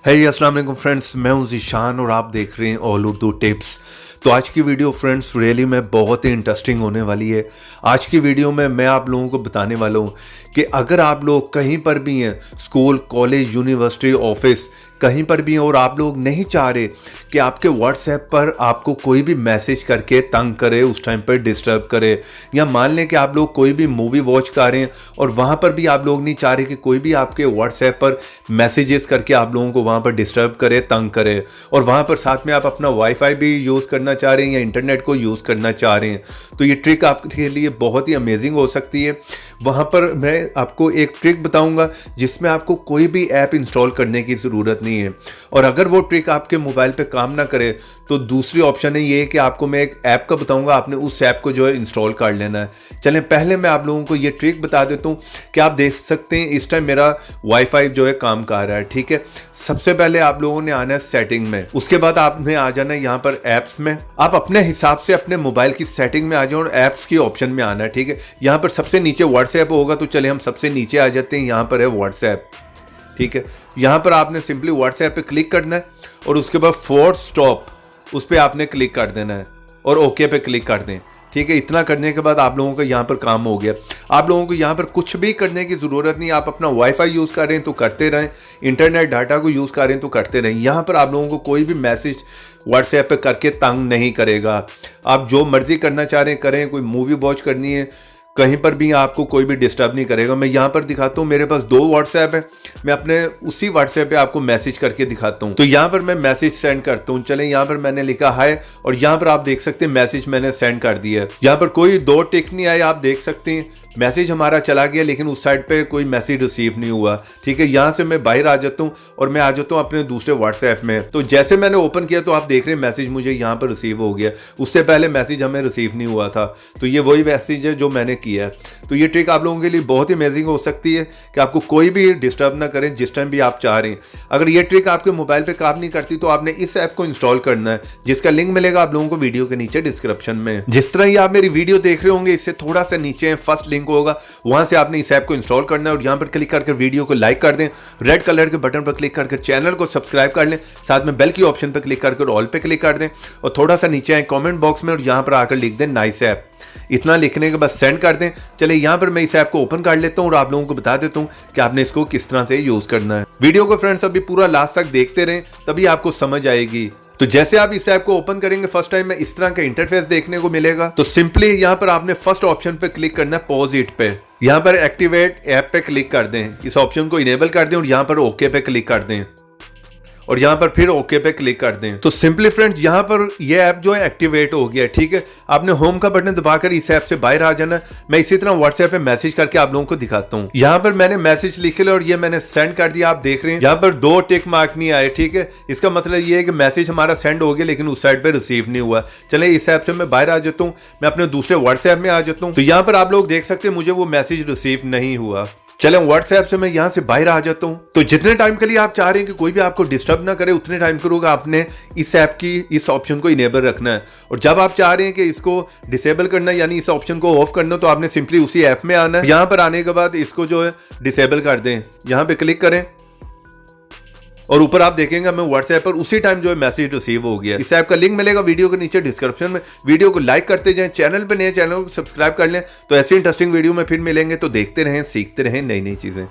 हे अस्सलाम वालेकुम फ्रेंड्स, मैं हूं ज़ीशान और आप देख रहे हैं ऑल उर्दू टिप्स। तो आज की वीडियो फ्रेंड्स रियली में बहुत ही इंटरेस्टिंग होने वाली है। आज की वीडियो में मैं आप लोगों को बताने वाला हूं कि अगर आप लोग कहीं पर भी हैं, स्कूल, कॉलेज, यूनिवर्सिटी, ऑफिस, कहीं पर भी हैं और आप लोग नहीं चाह रहे कि आपके व्हाट्सएप पर आपको कोई भी मैसेज करके तंग करे, उस टाइम पर डिस्टर्ब करे, या मान लें कि आप लोग कोई भी मूवी वॉच कर रहे हैं और वहाँ पर भी आप लोग नहीं चाह रहे कि कोई भी आपके व्हाट्सएप पर मैसेजेस करके आप लोगों को वहाँ पर डिस्टर्ब करे, तंग करे, और वहाँ पर साथ में आप अपना वाईफाई भी यूज़ करना चाह रहे हैं या इंटरनेट को यूज़ करना चाह रहे हैं, तो ये ट्रिक आपके लिए बहुत ही अमेजिंग हो सकती है। वहाँ पर मैं आपको एक ट्रिक बताऊंगा जिसमें आपको कोई भी ऐप इंस्टॉल करने की ज़रूरत नहीं है, और अगर वो ट्रिक आपके मोबाइल पे काम ना करे तो दूसरी ऑप्शन है ये कि आपको मैं एक ऐप का बताऊंगा, आपने उस ऐप को जो है इंस्टॉल कर लेना है। चलें पहले मैं आप लोगों को ये ट्रिक बता देता हूँ कि आप देख सकते हैं इस टाइम मेरा वाईफाई जो है काम कर रहा है, ठीक है। सबसे पहले आप लोगों ने आना है सेटिंग में, उसके बाद आपने आ जाना है यहाँ पर ऐप्स में। आप अपने हिसाब से अपने मोबाइल की सेटिंग में आ जाओ और ऐप्स की ऑप्शन में आना है, ठीक है। यहाँ पर सबसे नीचे व्हाट्सएप होगा, तो चले हम सबसे नीचे आ जाते हैं। यहाँ पर है व्हाट्सएप, ठीक है। यहाँ पर आपने सिंपली व्हाट्सएप पे क्लिक करना है और उसके बाद फोर्स स्टॉप उस पर आपने क्लिक कर देना है और ओके पे क्लिक कर दें, ठीक है। इतना करने के बाद आप लोगों का यहाँ पर काम हो गया। आप लोगों को यहाँ पर कुछ भी करने की ज़रूरत नहीं। आप अपना वाईफाई यूज़ कर रहे हैं तो करते रहें, इंटरनेट डाटा को यूज़ कर रहे हैं तो करते रहें। यहाँ पर आप लोगों को कोई भी मैसेज व्हाट्सएप पे करके तंग नहीं करेगा। आप जो मर्ज़ी करना चाह रहे हैं करें, कोई मूवी वॉच करनी है, कहीं पर भी आपको कोई भी डिस्टर्ब नहीं करेगा। मैं यहाँ पर दिखाता हूँ, मेरे पास 2 व्हाट्सएप है, मैं अपने उसी व्हाट्सएप पे आपको मैसेज करके दिखाता हूँ। तो यहाँ पर मैं मैसेज सेंड करता हूँ। चलें यहाँ पर मैंने लिखा हाय और यहाँ पर आप देख सकते हैं मैसेज मैंने सेंड कर दिया है। यहाँ पर कोई 2 टिक नहीं आए, आप देख सकते हैं मैसेज हमारा चला गया लेकिन उस साइड पे कोई मैसेज रिसीव नहीं हुआ, ठीक है। यहाँ से मैं बाहर आ जाता हूँ और मैं आ जाता हूँ अपने दूसरे व्हाट्सएप में। तो जैसे मैंने ओपन किया तो आप देख रहे हैं मैसेज मुझे यहाँ पर रिसीव हो गया, उससे पहले मैसेज हमें रिसीव नहीं हुआ था। तो ये वही मैसेज है जो मैंने किया है। तो ये ट्रिक आप लोगों के लिए बहुत ही अमेजिंग हो सकती है कि आपको कोई भी डिस्टर्ब ना करें जिस टाइम भी आप चाह रहे हैं। अगर ये ट्रिक आपके मोबाइल पर काम नहीं करती तो आपने इस ऐप को इंस्टॉल करना है, जिसका लिंक मिलेगा आप लोगों को वीडियो के नीचे डिस्क्रिप्शन में। जिस तरह ही आप मेरी वीडियो देख रहे होंगे इससे थोड़ा सा नीचे फर्स्ट लिंक होगा, वहां से आपने इस ऐप को इंस्टॉल करना है और यहां पर क्लिक करके वीडियो को लाइक कर दें, रेड कलर के बटन पर क्लिक करके चैनल को सब्सक्राइब कर लें, साथ में बेल की ऑप्शन पर क्लिक करके ऑल पे क्लिक कर दें और थोड़ा सा नीचे आए कमेंट बॉक्स में और यहां पर आकर लिख दें नाइस ऐप। इतना लिखने के बाद सेंड कर दें। चले यहां पर मैं इस ऐप को ओपन कर लेता हूं और आप लोगों को बता देता हूं कि आपने इसको किस तरह से यूज करना है। वीडियो को फ्रेंड्स अभी पूरा लास्ट तक देखते रहें, तभी आपको समझ आएगी। तो जैसे आप इस ऐप को ओपन करेंगे फर्स्ट टाइम में इस तरह का इंटरफेस देखने को मिलेगा। तो सिंपली यहाँ पर आपने फर्स्ट ऑप्शन पे क्लिक करना है, पॉज इट पे। यहाँ पर एक्टिवेट ऐप पे क्लिक कर दें, इस ऑप्शन को इनेबल कर दें और यहाँ पर ओके पे क्लिक कर दें और यहाँ पर फिर ओके पे क्लिक कर दें। तो सिंपली फ्रेंड्स यहाँ पर ये ऐप जो है एक्टिवेट हो गया, ठीक है। आपने होम का बटन दबाकर इस ऐप से बाहर आ जाना। मैं इसी तरह व्हाट्सएप पे मैसेज करके आप लोगों को दिखाता हूँ। यहाँ पर मैंने मैसेज लिखे लिया और ये मैंने सेंड कर दिया। आप देख रहे हैं यहाँ पर 2 टिक मार्क नहीं आए, ठीक है। इसका मतलब ये है कि मैसेज हमारा सेंड हो गया लेकिन उस साइड पर रिसीव नहीं हुआ। चले इस ऐप से मैं बाहर आ जाता हूँ, मैं अपने दूसरे व्हाट्सएप में आ जाता हूँ। तो यहाँ पर आप लोग देख सकते हैं मुझे वो मैसेज रिसीव नहीं हुआ। चलें व्हाट्सएप से मैं यहां से बाहर आ जाता हूं। तो जितने टाइम के लिए आप चाह रहे हैं कि कोई भी आपको डिस्टर्ब ना करे उतने टाइम करोगे आपने इस ऐप की इस ऑप्शन को इनेबल रखना है, और जब आप चाह रहे हैं कि इसको डिसेबल करना यानी इस ऑप्शन को ऑफ करना तो आपने सिंपली उसी ऐप में आना है। यहां पर आने के बाद इसको जो है डिसेबल कर दें, यहां पे क्लिक करें और ऊपर आप देखेंगे हमें व्हाट्सएप पर उसी टाइम जो है मैसेज रिसीव हो गया। इस ऐप का लिंक मिलेगा वीडियो के नीचे डिस्क्रिप्शन में। वीडियो को लाइक करते जाएं, चैनल पे नए चैनल को सब्सक्राइब कर लें। तो ऐसी इंटरेस्टिंग वीडियो में फिर मिलेंगे, तो देखते रहें, सीखते रहें नई नई चीजें।